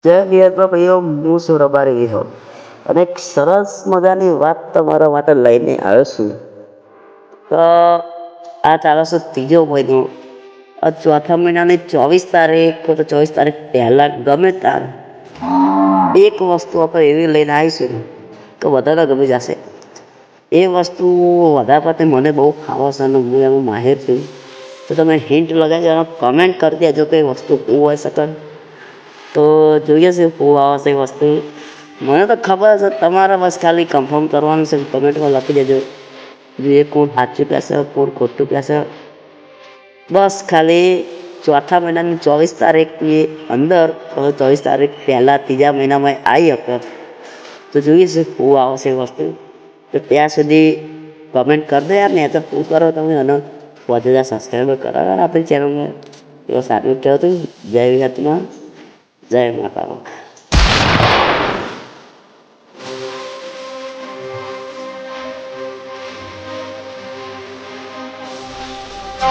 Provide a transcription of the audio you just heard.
જય વિહારમાં ભાઈઓ, હું છું રબારી વિહો અને એક સરસ મજાની વાત તમારા માટે લઈને આવ્યો છું. તો આ ચાલે છે ત્રીજો મહિનો. આ ચોથા મહિનાની 24 તારીખ તો 24 તારીખ પહેલાં ગમે ત્યારે એક વસ્તુ આપણે એવી લઈને આવીશું તો વધારે ગમી જશે. એ વસ્તુ વધારે પડતી મને બહુ ખાવા છે અને હું એમાં માહિર છું. તો તમે હિન્ટ લગાવી અને કમેન્ટ કરી દેજો કે એ વસ્તુ શું હોઈ શકે. તો જોઈએ છે શું આવશે એ વસ્તુ. મને તો ખબર છે, તમારે બસ ખાલી કન્ફર્મ કરવાનું છે. કમેન્ટમાં લખી દેજો એ કોણ સાચું કહેશે, કોણ ખોટું કહેશે. બસ ખાલી ચોથા મહિનાની 24 તારીખની અંદર 24 તારીખ પહેલાં ત્રીજા મહિનામાં આવી શકે તો જોઈએ છે શું આવશે એ વસ્તુ. તો ત્યાં સુધી કમેન્ટ કરી દો યાર. ને તો શું કરો તમે અને વધુ સબસ્ક્રાઈબર કરાવો આપણી ચેનલને. એ સારું કહેતું. જય વિહાત્મા, જય માતા.